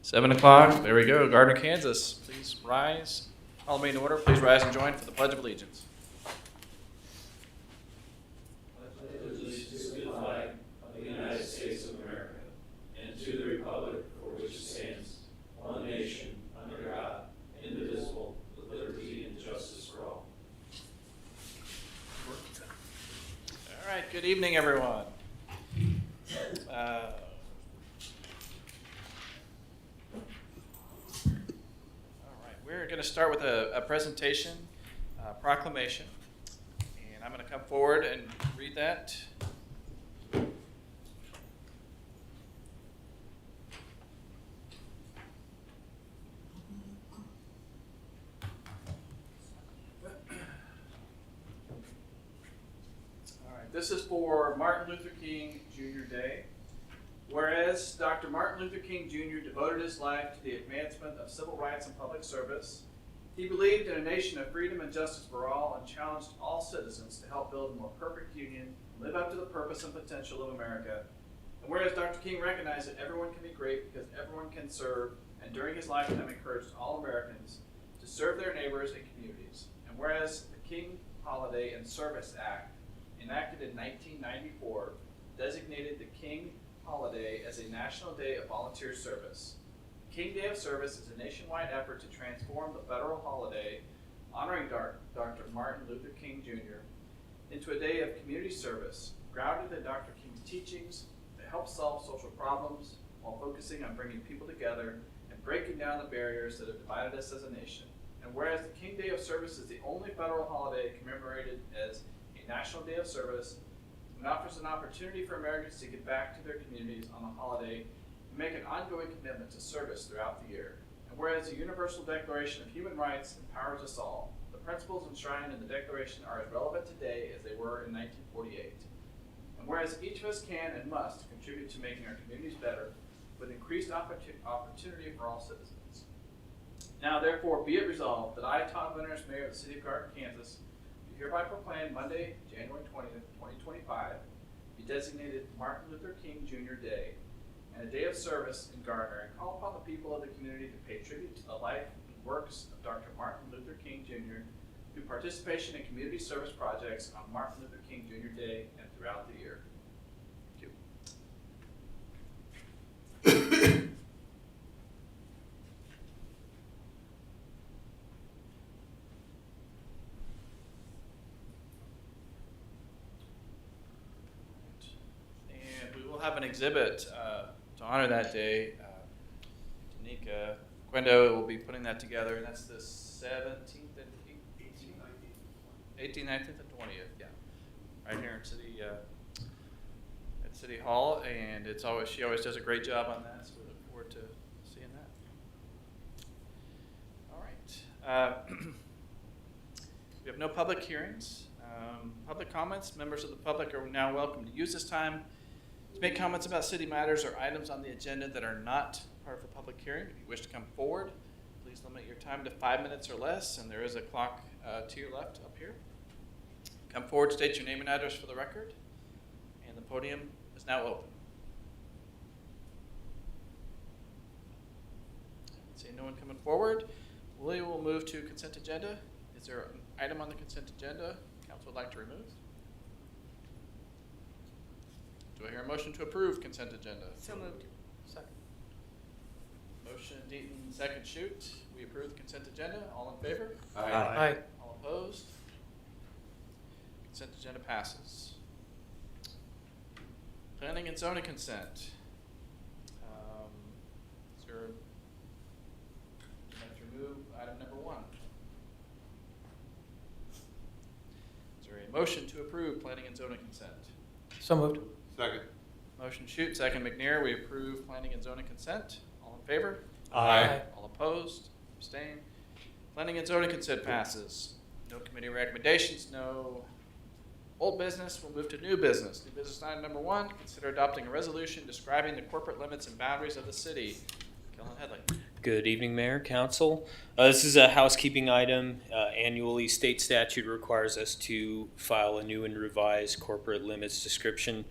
7 o'clock, there we go, Gardner, Kansas. Please rise. Follow me in order. Please rise and join for the Pledge of Allegiance. All right, good evening, everyone. All right, we're going to start with a presentation, proclamation, and I'm going to come forward and read that. This is for Martin Luther King Jr. Day. Whereas Dr. Martin Luther King Jr. devoted his life to the advancement of civil rights and public service, he believed in a nation of freedom and justice for all and challenged all citizens to help build a more perfect union, live up to the purpose and potential of America. And whereas Dr. King recognized that everyone can be great because everyone can serve, and during his lifetime encouraged all Americans to serve their neighbors and communities. And whereas the King Holiday and Service Act, enacted in 1994, designated the King Holiday as a national day of volunteer service. King Day of Service is a nationwide effort to transform the federal holiday honoring Dr. Martin Luther King Jr. into a day of community service, grounded in Dr. King's teachings that help solve social problems while focusing on bringing people together and breaking down the barriers that have divided us as a nation. And whereas the King Day of Service is the only federal holiday commemorated as National Day of Service, and offers an opportunity for Americans to give back to their communities on the holiday and make an ongoing commitment to service throughout the year. And whereas the Universal Declaration of Human Rights empowers us all, the principles enshrined in the Declaration are as relevant today as they were in 1948. And whereas each of us can and must contribute to making our communities better with increased opportunity for all citizens. Now therefore be it resolved that I, Todd Winters, Mayor of the City of Gardner, Kansas, hereby proclaim Monday, January 20th, 2025, be designated Martin Luther King Jr. Day and a day of service in Gardner, and call upon the people of the community to pay tribute to the life and works of Dr. Martin Luther King Jr. through participation in community service projects on Martin Luther King Jr. Day and throughout the year. Thank you. Have an exhibit to honor that day. Tanika Quendo will be putting that together, and that's the 17th and 18th, 19th, and 20th. Yeah, right here in City at City Hall, and she always does a great job on that. So we look forward to seeing that. All right, we have no public hearings. Public comments. Members of the public are now welcome to use this time to make comments about city matters or items on the agenda that are not part of the public hearing. If you wish to come forward, please limit your time to 5 minutes or less, and there is a clock to your left up here. Come forward, state your name and address for the record, and the podium is now open. Seeing no one coming forward, we will move to consent agenda. Is there an item on the consent agenda council would like to remove? Do I hear a motion to approve consent agenda? So moved. Second. Motion Deaton, second Shoot. We approve the consent agenda. All in favor? Aye. Aye. All opposed? Consent agenda passes. Planning and zoning consent. Is there, I'd like to remove item number 1. Is there a motion to approve planning and zoning consent? So moved. Second. Motion Shoot, second McNair. We approve planning and zoning consent. All in favor? Aye. All opposed? Abstain? Planning and zoning consent passes. No committee recommendations, no old business. We'll move to new business. New business item number 1, consider adopting a resolution describing the corporate limits and boundaries of the city. Kellen Headley. Good evening, Mayor, Council. This is a housekeeping item. Annually, state statute requires us to file a new and revised corporate limits description.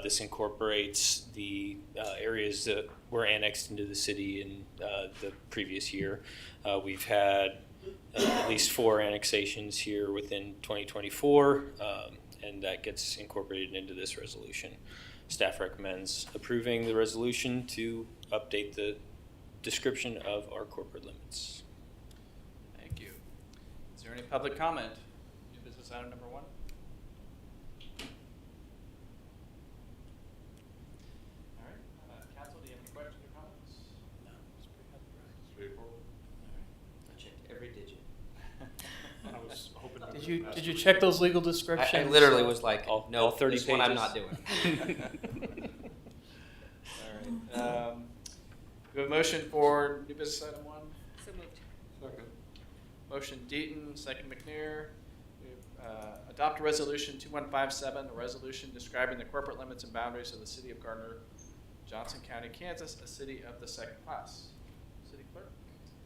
This incorporates the areas that were annexed into the city in the previous year. We've had at least 4 annexations here within 2024, and that gets incorporated into this resolution. Staff recommends approving the resolution to update the description of our corporate limits. Thank you. Is there any public comment? New business item number 1. All right. Council, do you have any questions or comments? No, it's pretty Straightforward. I checked every digit. I was hoping. Did you check those legal I descriptions? literally was like, All no, 30 this one I'm pages? not doing. All right. We have a motion for new business item 1. So moved. Second. Motion Deaton, second McNair. We adopt a resolution 2157, a resolution describing the corporate limits and boundaries of the city of Gardner, Johnson County, Kansas, a city of the second class. City clerk.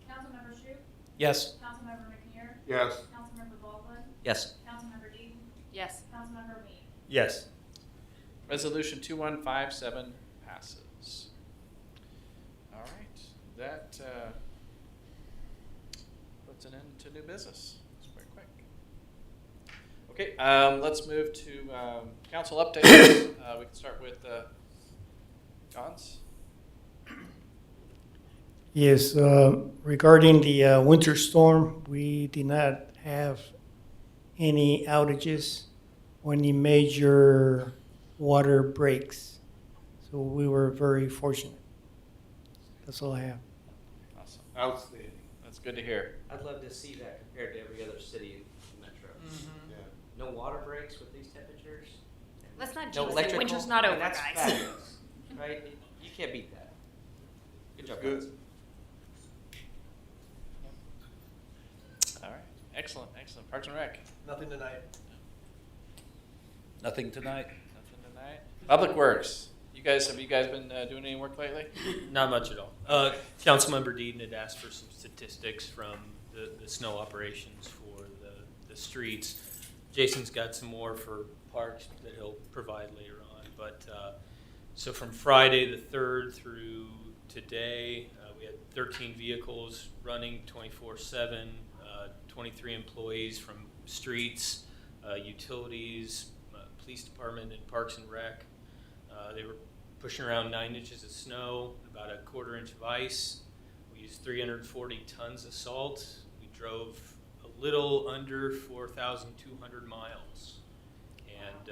Councilmember Shute? Yes. Councilmember McNair? Yes. Councilmember Baldwin? Yes. Councilmember Deaton? Yes. Councilmember Meade? Yes. Resolution 2157 passes. All right, that puts an end to new business. It's quite quick. Okay, let's move to council updates. We can start with John's. Yes, regarding the winter storm, we did not have any outages or any major water breaks. So we were very fortunate. That's all I have. Awesome. Outstanding. That's good to hear. I'd love to see that compared to every other city in the metro. Yeah. No water breaks with these temperatures. Let's not No jinx it. electrical. Winter's not I mean, over, that's guys. fabulous, right? You can't beat that. Good job, Good. guys. All right, excellent, excellent. Parks and Rec. Nothing tonight. Nothing tonight. Nothing tonight. Public Works. Have you guys been doing any work lately? Not much at all. Councilmember Deaton had asked for some statistics from the snow operations for the streets. Jason's got some more for parks that he'll provide later on. But so from Friday the 3rd through today, we had 13 vehicles running 24/7, 23 employees from streets, utilities, police department, and Parks and Rec. They were pushing around 9 inches of snow, about a 1/4 inch of ice. We used 340 tons of salt. We drove a little under 4,200 miles and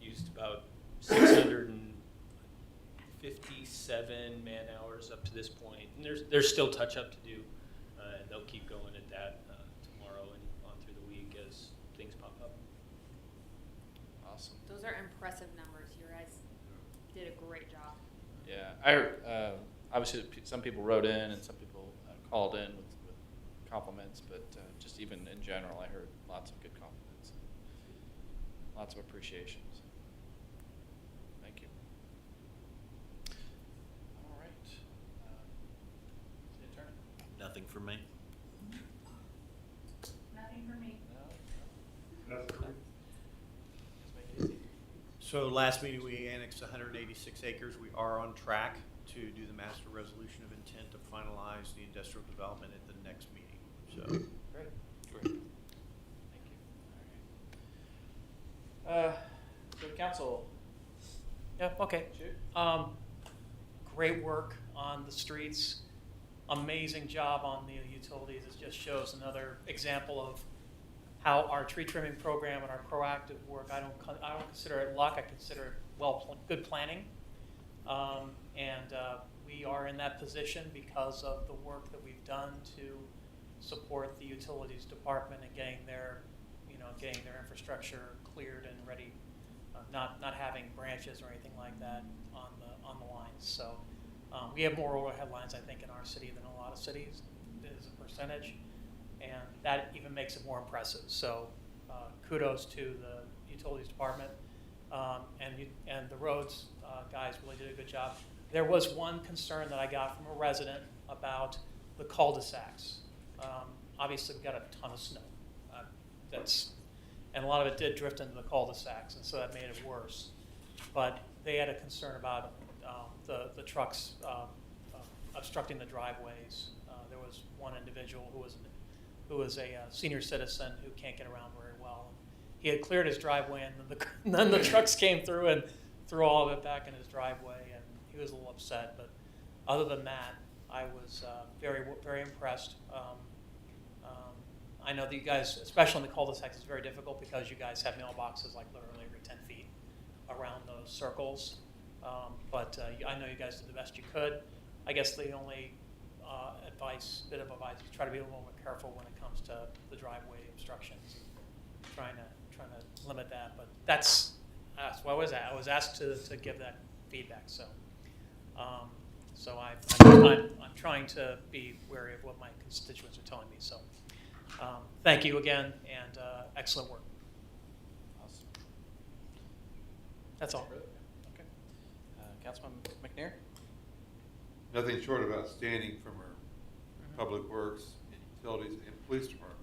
used about 657 man hours up to this point. And there's still touch up to do, and they'll keep going at that tomorrow and on through the week as things pop up. Awesome. Those are impressive numbers. You guys did a great job. Yeah, I heard, obviously some people wrote in and some people called in with compliments, but just even in general, I heard lots of good compliments. Lots of appreciation. So. Thank you. All right. City Attorney? Nothing for me. Nothing for me. No? That's correct. Let's make it easy. So last meeting, we annexed 186 acres. We are on track to do the master resolution of intent to finalize the industrial development at the next meeting. So Great. Thank you. All right. So council, Yeah, okay. shoot. Great work on the streets. Amazing job on the utilities. It just shows another example of how our tree trimming program and our proactive work, I don't consider it luck, I consider it good planning. We are in that position because of the work that we've done to support the utilities department and getting their infrastructure cleared and ready, not having branches or anything like that on the lines. So we have more overhead lines, I think, in our city than a lot of cities as a percentage, and that even makes it more impressive. So kudos to the utilities department, and the roads guys really did a good job. There was one concern that I got from a resident about the cul-de-sacs. Obviously, we've got a ton of snow. And a lot of it did drift into the cul-de-sacs, and so that made it worse. But they had a concern about the trucks obstructing the driveways. There was one individual who was a senior citizen who can't get around very well. He had cleared his driveway, and then the trucks came through and threw all of it back in his driveway, and he was a little upset. But other than that, I was very, very impressed. I know that you guys, especially in the cul-de-sacs, it's very difficult because you guys have mailboxes like literally every 10 feet around those circles. But I know you guys did the best you could. I guess the only bit of advice is try to be a little more careful when it comes to the driveway obstructions. Trying to limit that, but that's what I was at. I was asked to give that feedback, so I'm trying to be wary of what my constituents are telling me. So thank you again, and excellent work. Awesome. That's all. Okay. Councilman McNair? Nothing short of outstanding from our public works and utilities and police department.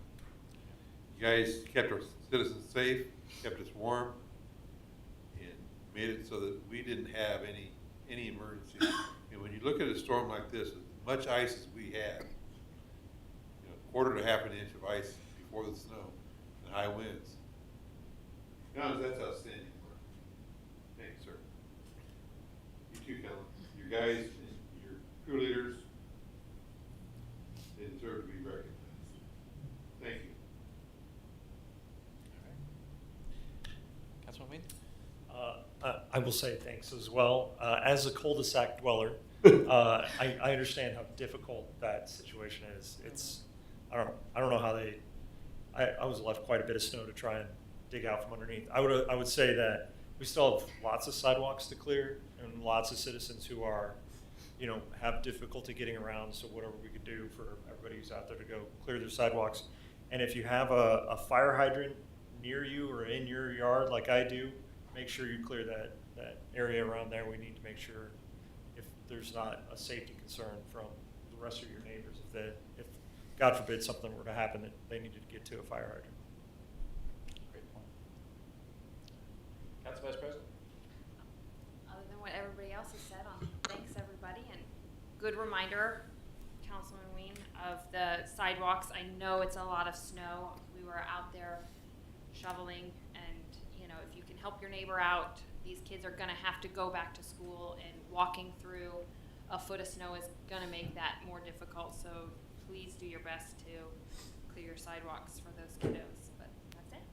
You guys kept our citizens safe, kept us warm, and made it so that we didn't have any emergency. And when you look at a storm like this, as much ice as we had, quarter to half an inch of ice before the snow and high winds. Guys, that's outstanding work. Thank you, sir. You too, Colin. Your guys and your crew leaders, they deserve to be recognized. Thank you. Councilman Ween? I will say thanks as well. As a cul-de-sac dweller, I understand how difficult that situation is. I don't know how I was left quite a bit of snow to try and dig out from underneath. I would say that we still have lots of sidewalks to clear and lots of citizens who are, have difficulty getting around. So whatever we could do for everybody who's out there to go clear their sidewalks. And if you have a fire hydrant near you or in your yard like I do, make sure you clear that area around there. We need to make sure if there's not a safety concern from the rest of your neighbors, if God forbid something were to happen, that they needed to get to a fire hydrant. Great point. Council Vice President? Other than what everybody else has said on thanks everybody, and good reminder, Councilman Ween, of the sidewalks. I know it's a lot of snow. We were out there shoveling, and if you can help your neighbor out, these kids are gonna have to go back to school, and walking through a foot of snow is gonna make that more difficult. So please do your best to clear your sidewalks for those kiddos. But that's it.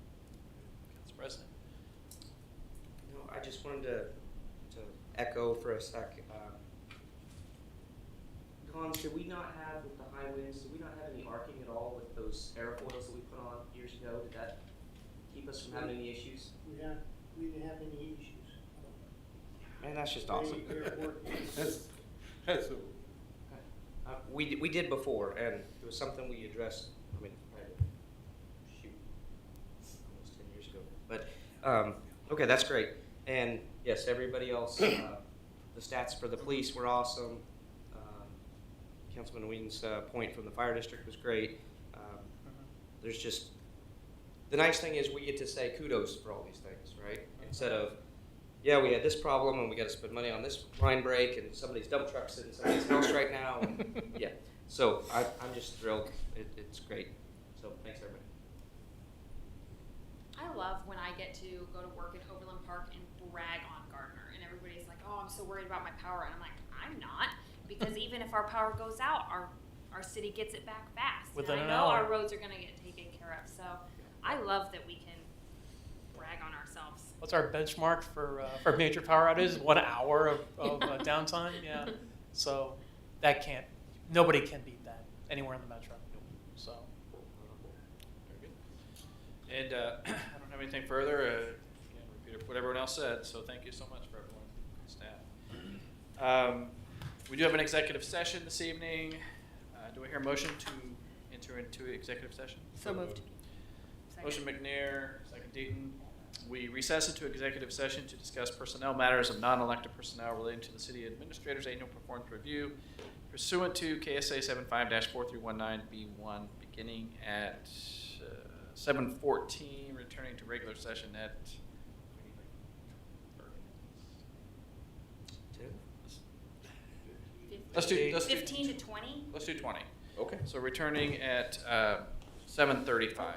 Council President? I just wanted to echo for a sec. Con, should we not have, with the high winds, did we not have any arcing at all with those airfoils that we put on years ago? Did that keep us from having any issues? We didn't have any issues. Man, that's just awesome. That's We did before, and it was something we addressed, almost 10 years ago. But, okay, that's great. And yes, everybody else, the stats for the police were awesome. Councilman Ween's point from the fire district was great. There's just, the nice thing is we get to say kudos for all these things, right? Instead of, yeah, we had this problem and we got to spend money on this line break and somebody's dump truck's in somebody's house right now. And, yeah, so I'm just thrilled. It's great. So thanks, everybody. I love when I get to go to work in Overland Park and brag on Gardner, and everybody's like, "Oh, I'm so worried about my power," and I'm like, "I'm not, because even if our power goes out, our city gets it back fast. Within and an I know hour. our roads are going to get taken care of. So I love that we can brag on ourselves. What's our benchmark for major power outages? 1 hour of downtime? Yeah. So nobody can beat that anywhere in the metro. So. Very good. And I don't have anything further. Again, repeat what everyone else said. So thank you so much for everyone, staff. We do have an executive session this evening. Do I hear a motion to enter into executive session? So moved. Motion McNair, second Deaton. We recess into executive session to discuss personnel matters of non-elected personnel relating to the city administrator's annual performance review pursuant to KSA 75-4319B1, beginning at 7:14, returning to regular session at, let's do 15 to 20? let's do 20. Okay. So returning at 7:35.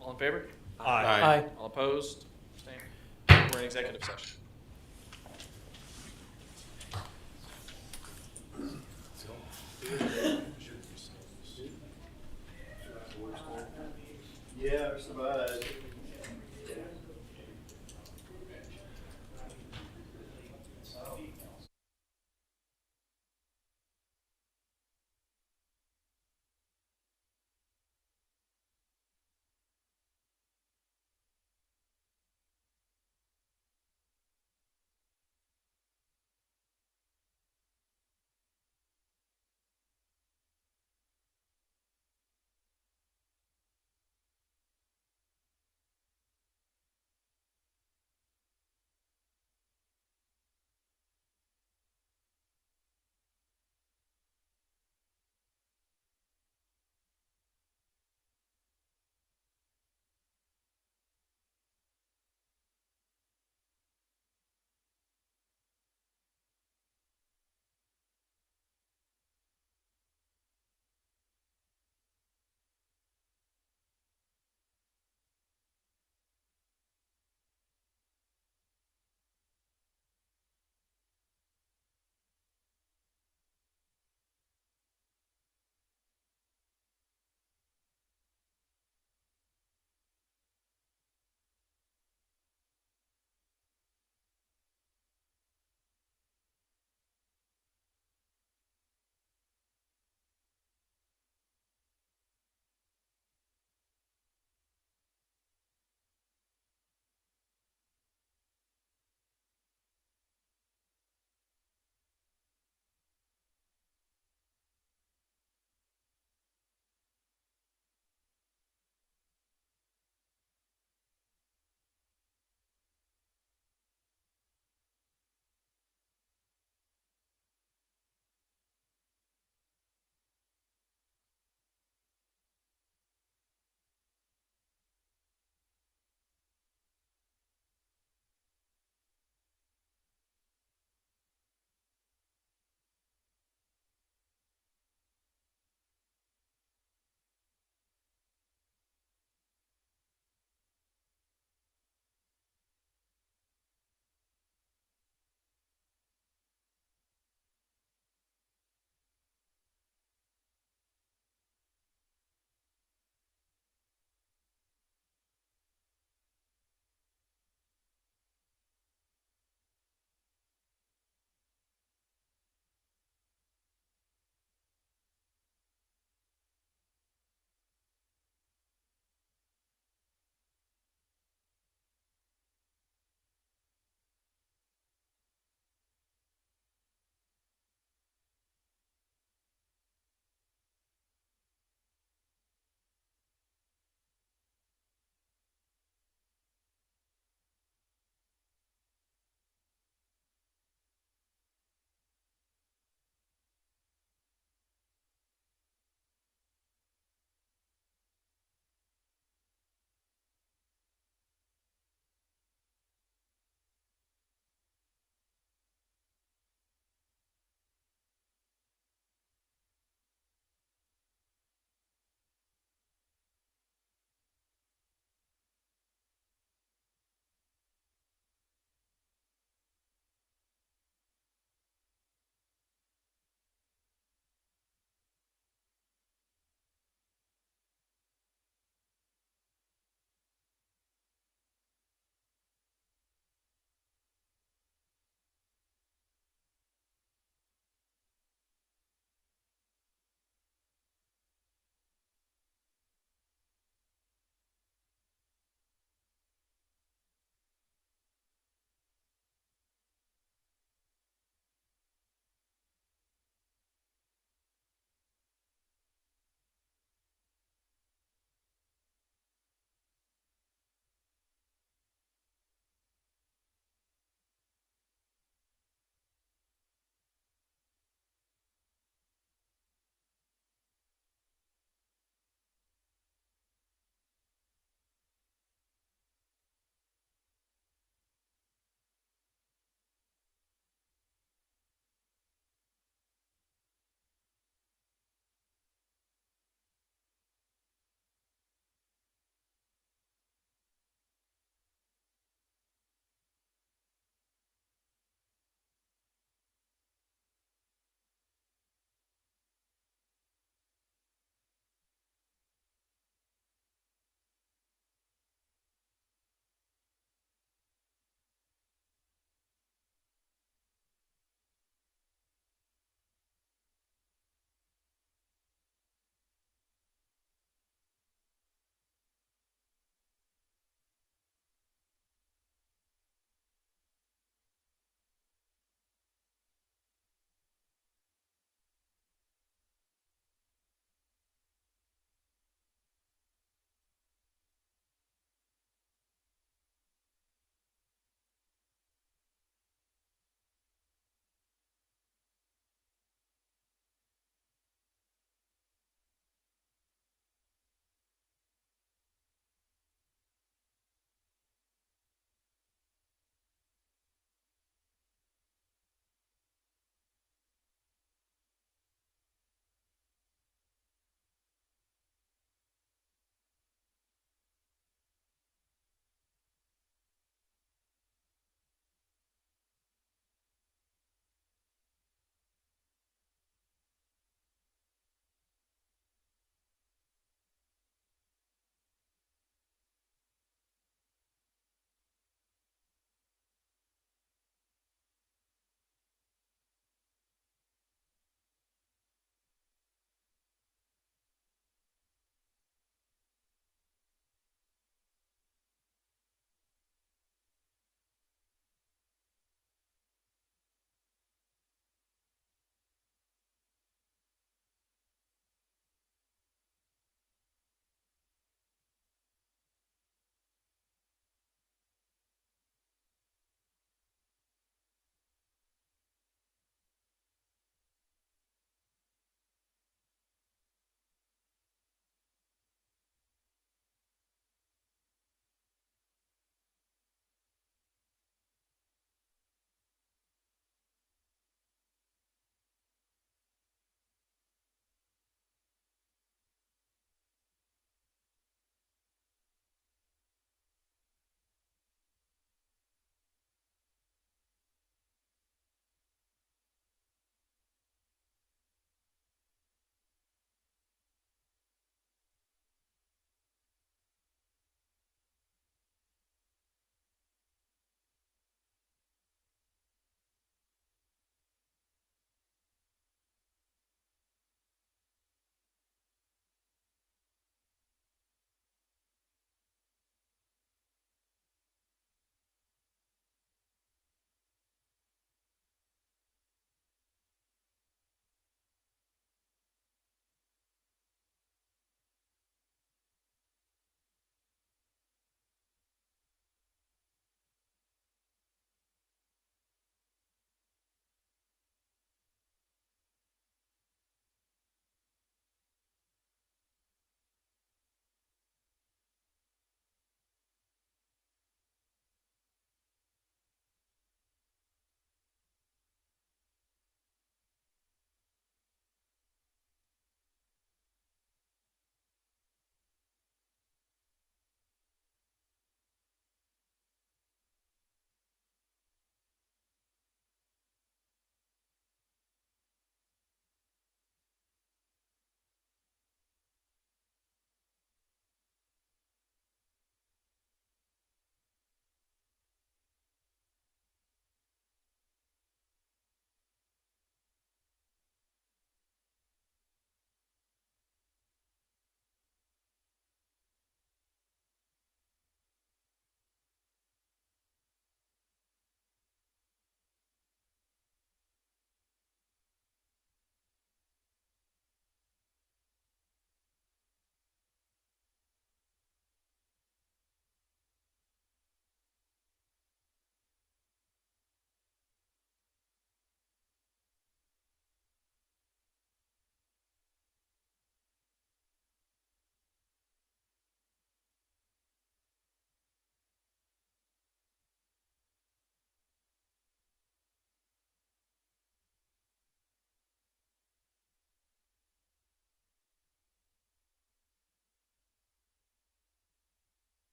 All in favor? Aye. All opposed? Abstained? We're in executive session. Yeah, somebody.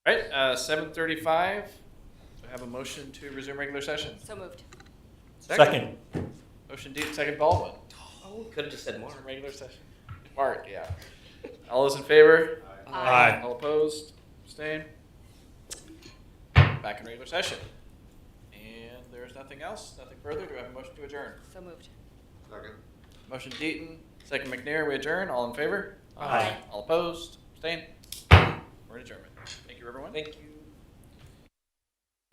All right, 7:35. Do I have a motion to resume regular session? So moved. Second. Motion Deaton, second Baldwin. Oh, could have just said more. Resume regular session. Mark, yeah. All those in favor? Aye. All opposed? Abstain? Back in regular session. And there's nothing else, nothing further. Do I have a motion to adjourn? So moved. Second. Motion Deaton, second McNair. We adjourn. All in favor? Aye. All opposed? Abstain? We're in adjournment. Thank you, everyone. Thank you.